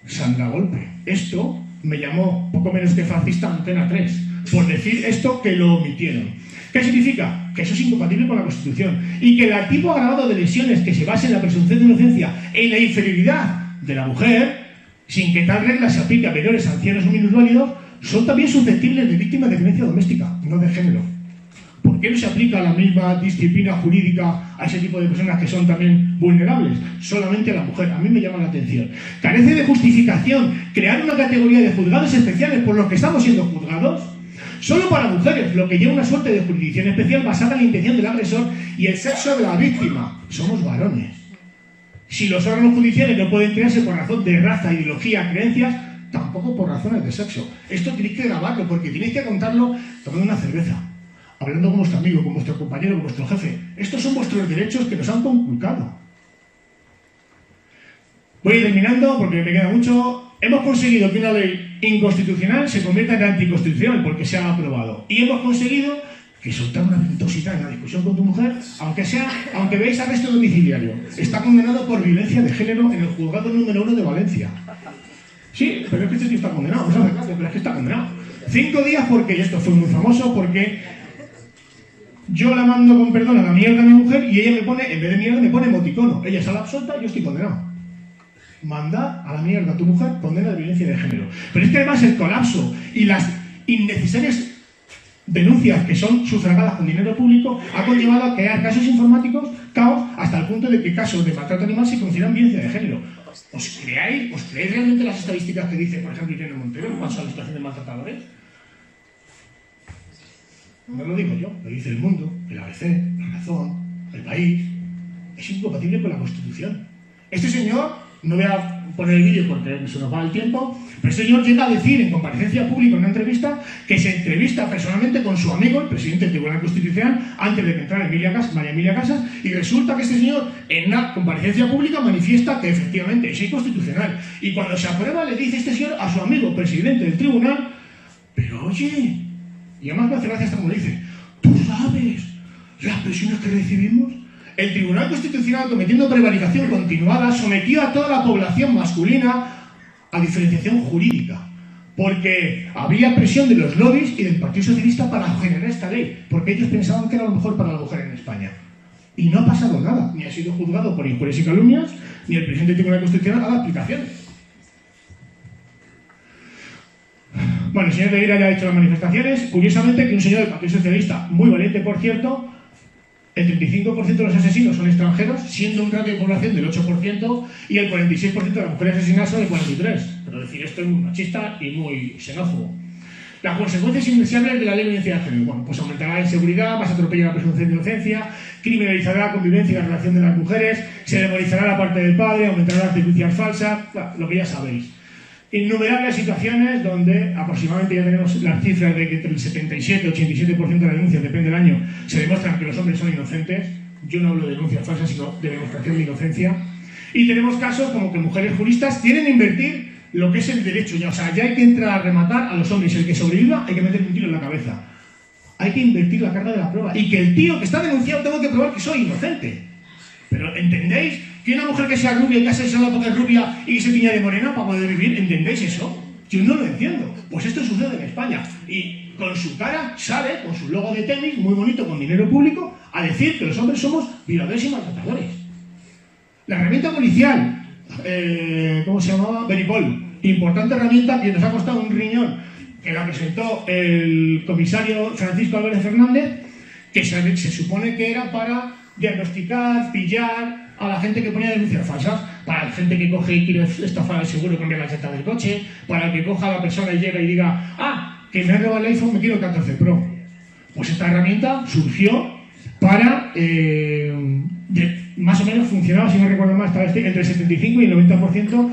Sandra Golpe. Esto me llamó poco menos que fascista Antena 3, por decir esto que lo omitieron. ¿Qué significa? Que eso es incompatible con la Constitución y que el tipo agravado de lesiones que se base en la presunción de inocencia en la inferioridad de la mujer, sin que tal regla se aplique a menores, ancianos o minusválidos, son también susceptibles de víctimas de violencia doméstica, no de género. ¿Por qué no se aplica la misma disciplina jurídica a ese tipo de personas que son también vulnerables? Solamente a la mujer. A mí me llama la atención. Carece de justificación crear una categoría de juzgados especiales por los que estamos siendo juzgados solo para mujeres, lo que lleva una suerte de jurisdicción especial basada en la intención del agresor y el sexo de la víctima. Somos varones. Si los órganos judiciales no pueden crearse por razón de raza, ideología, creencias, tampoco por razones de sexo. Esto tenéis que grabarlo porque tenéis que contarlo tomando una cerveza, hablando con vuestro amigo, con vuestro compañero, con vuestro jefe. Estos son vuestros derechos que nos han conculcado. Voy terminando porque me queda mucho. Hemos conseguido que una ley inconstitucional se convierta en anticonstitucional porque se ha aprobado. Y hemos conseguido que soltar una ventosidad en la discusión con tu mujer, aunque veáis arresto domiciliario, está condenado por violencia de género en el juzgado número 1 de Valencia. Sí, pero es que este tío está condenado, no se hace caso, pero es que está condenado. 5 días porque, y esto fue muy famoso, porque yo la mando con perdón a la mierda a mi mujer y ella me pone, en vez de mierda, me pone emoticono. Ella sale absuelta y yo estoy condenado. Manda a la mierda a tu mujer, condena de violencia de género. Pero es que además el colapso y las innecesarias denuncias que son sufragadas con dinero público ha conllevado a crear casos informáticos, caos, hasta el punto de que casos de maltrato animal se consideran violencia de género. ¿Os creéis realmente las estadísticas que dice, por ejemplo, Irene Montero en cuanto a la situación de maltratadores? No lo digo yo, lo dice El Mundo, el ABC, La Razón, El País. Es incompatible con la Constitución. Este señor, no voy a poner el vídeo porque se nos va el tiempo, pero este señor llega a decir en comparecencia pública en una entrevista que se entrevista personalmente con su amigo, el presidente del Tribunal Constitucional, antes de que entrara María Emilia Casas, y resulta que este señor en una comparecencia pública manifiesta que efectivamente es inconstitucional. Y cuando se aprueba le dice este señor a su amigo, presidente del tribunal, pero oye, y además me hace gracia hasta como le dice, ¿tú sabes las presiones que recibimos? El Tribunal Constitucional, cometiendo prevaricación continuada, sometió a toda la población masculina a diferenciación jurídica, porque había presión de los lobbies y del Partido Socialista para generar esta ley, porque ellos pensaban que era lo mejor para la mujer en España. Y no ha pasado nada, ni ha sido juzgado por injurias y calumnias, ni el presidente del Tribunal Constitucional ha dado explicaciones. Bueno, el señor de Ira ya ha hecho las manifestaciones. Curiosamente, que un señor del Partido Socialista, muy valiente por cierto, El 35% de los asesinos son extranjeros, siendo un ratio de población del 8%, y el 46% de las mujeres asesinadas son del 43%. Pero decir esto es muy machista y muy xenófobo. Las consecuencias indeseables de la ley de violencia de género. Bueno, pues aumentará la inseguridad, más atropellar la presunción de inocencia, criminalizará la convivencia y la relación de las mujeres, se demonizará la parte del padre, aumentará las denuncias falsas, lo que ya sabéis. Innumerables situaciones donde aproximadamente ya tenemos las cifras de que entre el 77 y 87% de las denuncias, depende del año, se demuestran que los hombres son inocentes. Yo no hablo de denuncias falsas, sino de demostración de inocencia. Y tenemos casos como que mujeres juristas quieren invertir lo que es el derecho, ya, o sea, ya hay que entrar a rematar a los hombres, el que sobreviva hay que meterle un tiro en la cabeza. Hay que invertir la carga de la prueba y que el tío que está denunciado tenga que probar que soy inocente. Pero ¿entendéis que una mujer que sea rubia y que se salga porque es rubia y que se tiña de morena para poder vivir? ¿Entendéis eso? Yo no lo entiendo. Pues esto sucede en España y con su cara sale, con su logo de tenis, muy bonito, con dinero público, a decir que los hombres somos violadores y maltratadores. La herramienta policial, ¿cómo se llamaba? Benipol. Importante herramienta que nos ha costado un riñón, que la presentó el comisario Francisco Álvarez Fernández, que se supone que era para diagnosticar, pillar a la gente que ponía denuncias falsas, para la gente que coge y quiere estafar el seguro y cambiar la llanta del coche, para el que coja a la persona y llega y diga, que me han robado el iPhone, me quiero el 14 Pro. Pues esta herramienta surgió para... más o menos funcionaba, si no recuerdo mal, estaba entre el 75 y el 90%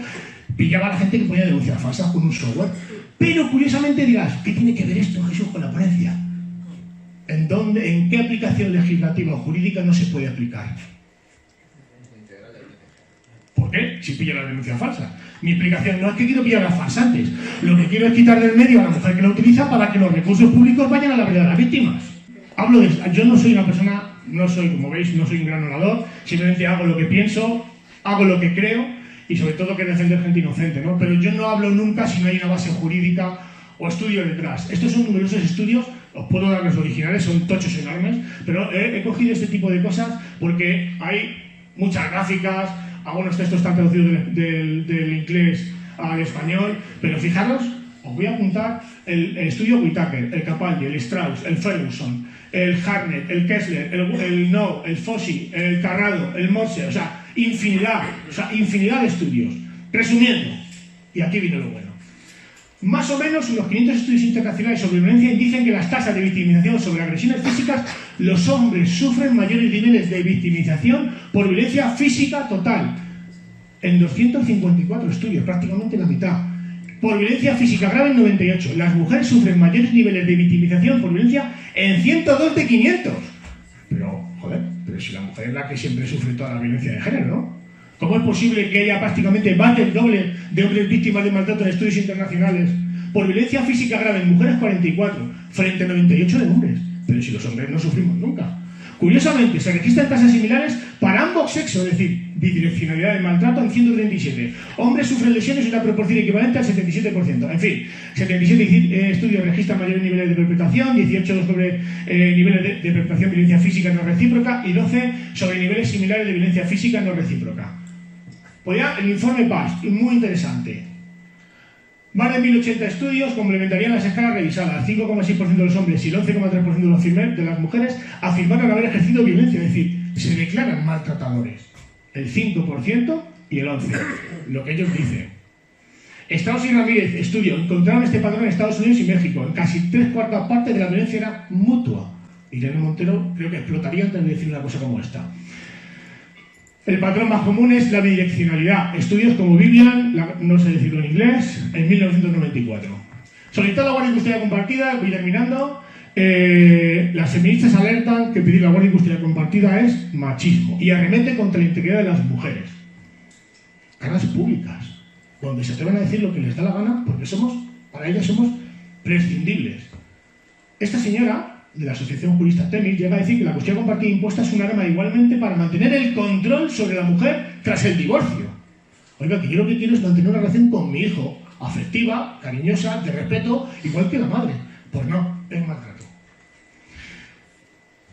pillaba a la gente que ponía denuncias falsas con un software. Pero curiosamente dirás, ¿qué tiene que ver esto, Jesús, con la ponencia? ¿En qué aplicación legislativa o jurídica no se puede aplicar? ¿Por qué? Si pilla la denuncia falsa. Mi explicación no es que quiero pillar las falsantes. Lo que quiero es quitar del medio a la mujer que la utiliza para que los recursos públicos vayan a la verdad de las víctimas. Yo no soy una persona, no soy, como veis, no soy un gran orador, simplemente hago lo que pienso, hago lo que creo y sobre todo que defender gente inocente, ¿no? Pero yo no hablo nunca si no hay una base jurídica o estudio detrás. Estos son numerosos estudios, os puedo dar los originales, son tochos enormes, pero he cogido este tipo de cosas porque hay muchas gráficas, algunos textos están traducidos del inglés al español, pero fijaros, os voy a apuntar el estudio Whitaker, el Capaldi, el Strauss, el Ferguson, el Hartnett, el Kessler, el No, el Fossi, el Carrado, el Morse, o sea, infinidad de estudios. Resumiendo, y aquí viene lo bueno. Más o menos unos 500 estudios internacionales sobre violencia dicen que las tasas de victimización sobre agresiones físicas, los hombres sufren mayores niveles de victimización por violencia física total. En 254 estudios, prácticamente la mitad. Por violencia física grave en 98. Las mujeres sufren mayores niveles de victimización por violencia en 102 de 500. Pero si la mujer es la que siempre sufre toda la violencia de género, ¿no? ¿Cómo es posible que haya prácticamente más del doble de hombres víctimas de maltrato en estudios internacionales por violencia física grave en mujeres 44 frente a 98 de hombres? Pero si los hombres no sufrimos nunca. Curiosamente, se registran tasas similares para ambos sexos, es decir, bidireccionalidad del maltrato en 137. Hombres sufren lesiones en una proporción equivalente al 77%. En fin, 77 estudios registran mayores niveles de perpetración, 18 sobre niveles de perpetración de violencia física no recíproca y 12 sobre niveles similares de violencia física no recíproca. Pues ya el informe PAS, muy interesante. Más de 1080 estudios complementarían las escalas revisadas. 5,6% de los hombres y el 11,3% de las mujeres afirmaron haber ejercido violencia, es decir, se declaran maltratadores. El 5% y el 11%, lo que ellos dicen. Estados y Ramírez, estudio, encontraron este patrón en Estados Unidos y México. En casi 3/4 partes de la violencia era mutua. Irene Montero creo que explotaría antes de decir una cosa como esta. El patrón más común es la bidireccionalidad. Estudios como Vivian, no sé decirlo en inglés, en 1994. Solicitar la guardia y custodia compartida, voy terminando. Las feministas alertan que pedir la guardia y custodia compartida es machismo y arremete contra la integridad de las mujeres. Caras públicas, donde se atreven a decir lo que les da la gana, porque para ellas somos prescindibles. Esta señora de la Asociación Jurista Temis llega a decir que la custodia compartida impuesta es un arma igualmente para mantener el control sobre la mujer tras el divorcio. Oiga, que yo lo que quiero es mantener una relación con mi hijo, afectiva, cariñosa, de respeto, igual que la madre. Pues no, es maltrato.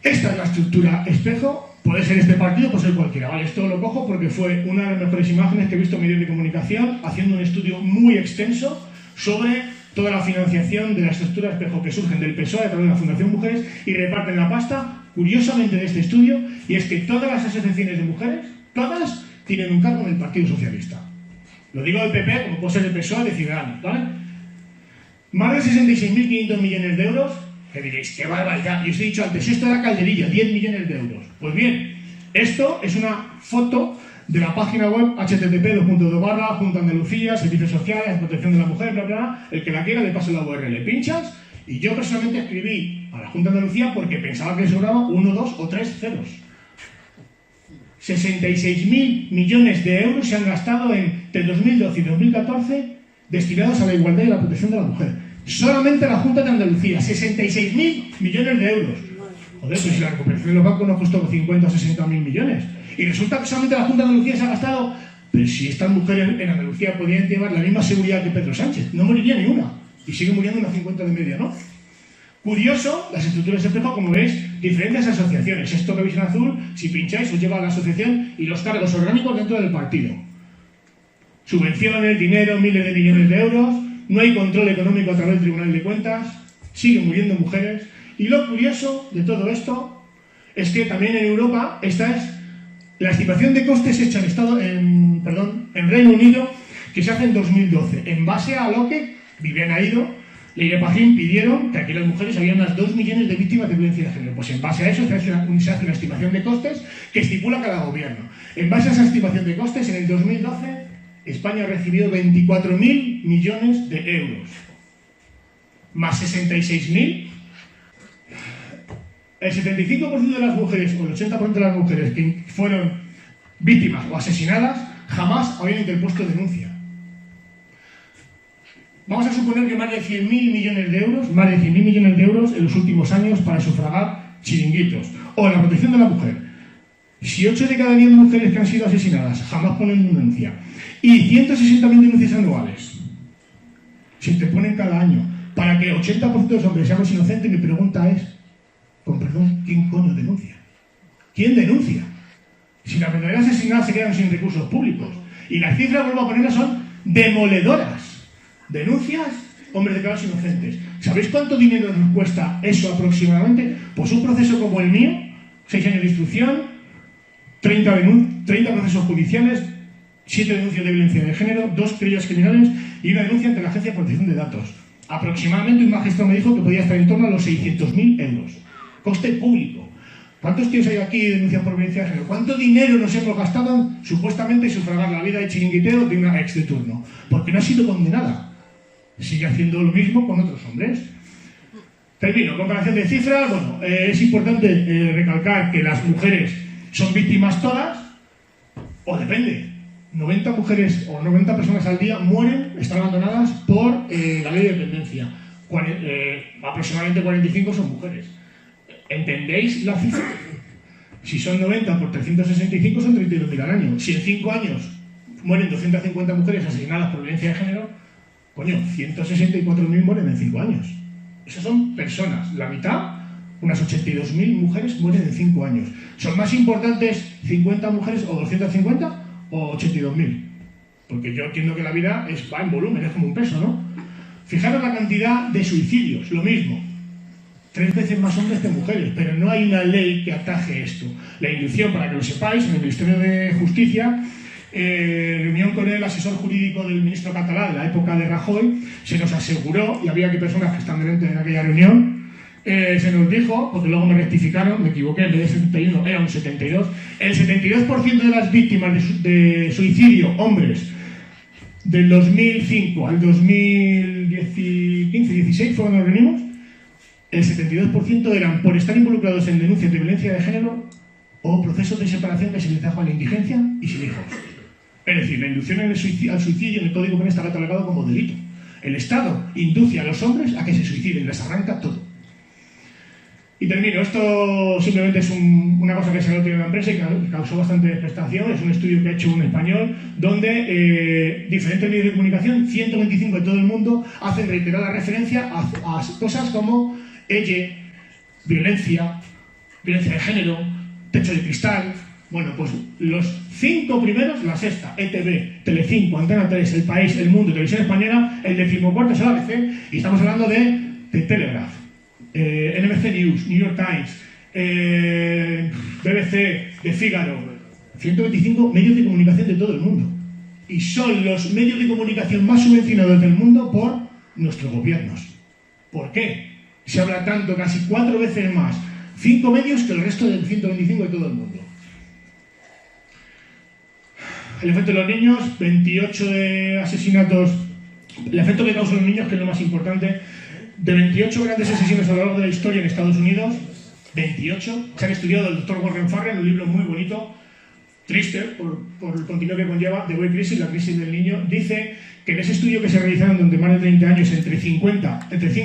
Esta es la estructura espejo, puede ser este partido, puede ser cualquiera, ¿vale? Esto lo cojo porque fue una de las mejores imágenes que he visto en medios de comunicación, haciendo un estudio muy extenso sobre toda la financiación de la estructura espejo que surgen del PSOE a través de la Fundación Mujeres y reparten la pasta curiosamente, de este estudio, y es que todas las asociaciones de mujeres, todas, tienen un cargo en el Partido Socialista. Lo digo del PP, como puede ser el PSOE, de Ciudadanos, ¿vale? Más de 66.500 millones de euros, que diréis, qué barbaridad. Y os he dicho antes, esto era calderilla, 10 millones de euros. Pues bien, esto es una foto de la página web http://Junta Andalucía, Servicios Sociales, Protección de la Mujer, bla, bla, bla. El que la quiera le paso la URL, pinchas, y yo personalmente escribí a la Junta de Andalucía porque pensaba que sobraba 1, 2 o 3 ceros. 66.000 millones de euros se han gastado entre 2012 y 2014 destinados a la igualdad y la protección de la mujer. Solamente la Junta de Andalucía, 66.000 millones de euros. Joder, pues si la recuperación de los bancos nos costó 50 o 60.000 millones. Y resulta que solamente la Junta de Andalucía se ha gastado. Pero si estas mujeres en Andalucía podían llevar la misma seguridad que Pedro Sánchez, no moriría ni una. Y sigue muriendo unas 50 de media, ¿no? Curioso, las estructuras de espejo, como veis, diferentes asociaciones. Esto que veis en azul, si pincháis, os lleva a la asociación y los cargos orgánicos dentro del partido. Subvenciones, dinero, miles de millones de euros, no hay control económico a través del Tribunal de Cuentas, siguen muriendo mujeres. Y lo curioso de todo esto es que también en Europa, esta es la estimación de costes hecha en Reino Unido, que se hace en 2012, en base a lo que Viviane ha ido, Ley de Pajín pidieron que aquí las mujeres había unas 2 millones de víctimas de violencia de género. Pues en base a eso se hace una estimación de costes que estipula cada gobierno. En base a esa estimación de costes, en el 2012, España ha recibido 24.000 millones de euros. Más 66.000. El 75% de las mujeres, o el 80% de las mujeres que fueron víctimas o asesinadas, jamás habían interpuesto denuncia. Vamos a suponer que más de 100.000 millones de euros en los últimos años para sufragar chiringuitos. O la protección de la mujer. Si 8 de cada 10 mujeres que han sido asesinadas jamás ponen denuncia, y 160.000 denuncias anuales se interponen cada año para que 80% de los hombres seamos inocentes, mi pregunta es, con perdón, ¿quién coño denuncia? ¿Quién denuncia? Si las verdaderas asesinadas se quedan sin recursos públicos. Y las cifras, vuelvo a ponerlas, son demoledoras. Denuncias, hombres declarados inocentes. ¿Sabéis cuánto dinero nos cuesta eso aproximadamente? Pues un proceso como el mío, 6 años de instrucción, 30 procesos judiciales, 7 denuncias de violencia de género, 2 querellas criminales y una denuncia ante la Agencia de Protección de Datos. Aproximadamente un magistrado me dijo que podía estar en torno a los 600.000 euros. Coste público. ¿Cuántos tíos hay aquí denunciados por violencia de género? ¿Cuánto dinero nos hemos gastado en supuestamente sufragar la vida de chiringuitero de una ex de turno? Porque no ha sido condenada. Sigue haciendo lo mismo con otros hombres. Termino. Comparación de cifras. Bueno, es importante recalcar que las mujeres son víctimas todas, o depende. 90 mujeres o 90 personas al día mueren, están abandonadas por la ley de dependencia. Aproximadamente 45 son mujeres. ¿Entendéis la cifra? Si son 90 por 365 son 32.000 al año. Si en 5 años mueren 250 mujeres asesinadas por violencia de género, coño, 164.000 mueren en 5 años. Esas son personas. La mitad, unas 82.000 mujeres mueren en 5 años. ¿Son más importantes 50 mujeres o 250 o 82.000? Porque yo entiendo que la vida va en volumen, es como un peso, ¿no? Fijaros la cantidad de suicidios, lo mismo. 3 veces más hombres que mujeres, pero no hay una ley que ataje esto. La inducción, para que lo sepáis, en el Ministerio de Justicia, reunión con el asesor jurídico del ministro catalán de la época de Rajoy, se nos aseguró, y había aquí personas que están delante en aquella reunión, se nos dijo, porque luego me rectificaron, me equivoqué, en vez de 71 era un 72, el 72% de las víctimas de suicidio, hombres, del 2005 al 2015-16 fue cuando nos reunimos, el 72% eran por estar involucrados en denuncias de violencia de género o procesos de separación que se les dejó a la indigencia y sin hijos. Es decir, la inducción al suicidio en el Código Penal está catalogado como delito. El Estado induce a los hombres a que se suiciden, les arranca todo. Y termino. Esto simplemente es una cosa que se ha en la empresa y que causó bastante expectación. Es un estudio que ha hecho un español donde diferentes medios de comunicación, 125 de todo el mundo, hacen reiterada referencia a cosas como violencia de género, techo de cristal. Bueno, pues los 5 primeros, La Sexta, ETV, Telecinco, Antena 3, El País, El Mundo, Televisión Española, el 14º es el ABC, y estamos hablando de Telegraph, NBC News, New York Times, BBC, de Fígaro, 125 medios de comunicación de todo el mundo. Y son los medios de comunicación más subvencionados del mundo por nuestros gobiernos. ¿Por qué? Se habla tanto, casi 4 veces más, 5 medios que el resto del 125 de todo el mundo. El efecto de los niños, 28 de asesinatos, el efecto que causan los niños, que es lo más importante, de 28 grandes asesinos a lo largo de la historia en Estados Unidos, 28, se han estudiado el Dr. Warren Farrell, un libro muy bonito, triste por el contenido que conlleva, The Boy Crisis, la crisis del niño, dice que en ese estudio que se realizaron durante más de 30 años, entre 5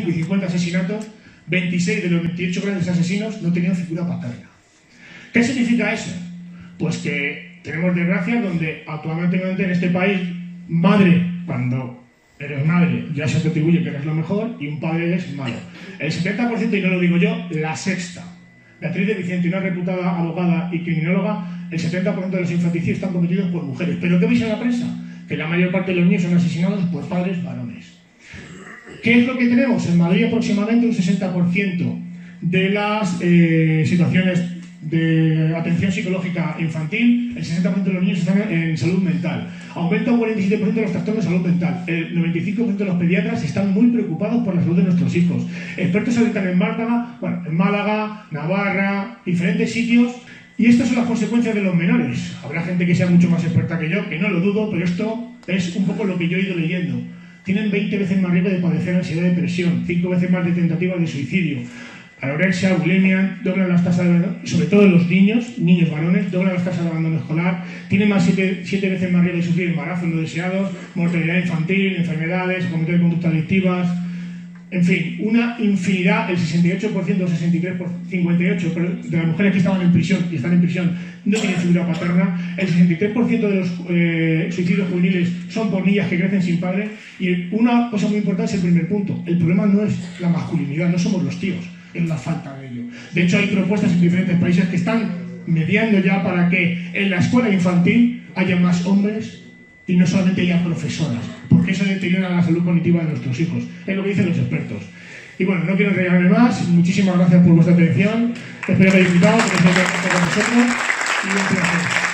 y 50 asesinatos, 26 de los 28 grandes asesinos no tenían figura paterna. ¿Qué significa eso? Pues que tenemos desgracias donde actualmente en este país, madre, cuando eres madre, ya se te atribuye que eres lo mejor, y un padre es malo. El 70%, y no lo digo yo, La Sexta. Beatriz de Vicente, una reputada abogada y criminóloga, el 70% de los infanticidios están cometidos por mujeres. ¿Pero qué veis en la prensa? Que la mayor parte de los niños son asesinados por padres varones. ¿Qué es lo que tenemos? En Madrid aproximadamente un 60% de las situaciones de atención psicológica infantil, el 60% de los niños están en salud mental. Aumenta un 47% de los trastornos de salud mental. El 95% de los pediatras están muy preocupados por la salud de nuestros hijos. Expertos habitan en Málaga, Navarra, diferentes sitios. Y estas son las consecuencias de los menores. Habrá gente que sea mucho más experta que yo, que no lo dudo, pero esto es un poco lo que yo he ido leyendo. Tienen 20 veces más riesgo de padecer ansiedad y depresión, 5 veces más de tentativas de suicidio. Anorexia, bulimia, doblan las tasas de abandono, sobre todo los niños varones, doblan las tasas de abandono escolar, tienen más 7 veces más riesgo de sufrir embarazos no deseados, mortalidad infantil, enfermedades, cometer conductas adictivas, en fin, una infinidad, el 68%, 58% de las mujeres que estaban en prisión y están en prisión no tienen figura paterna, el 63% de los suicidios juveniles son por niñas que crecen sin padre, y una cosa muy importante es el primer punto, el problema no es la masculinidad, no somos los tíos, es la falta de ello. De hecho, hay propuestas en diferentes países que están mediando ya para que en la escuela infantil haya más hombres y no solamente haya profesoras, porque eso deteriora la salud cognitiva de nuestros hijos. Es lo que dicen los expertos. Y bueno, no quiero enrollarme más. Muchísimas gracias por vuestra atención. Espero que hayáis disfrutado, que estéis con nosotros y un placer.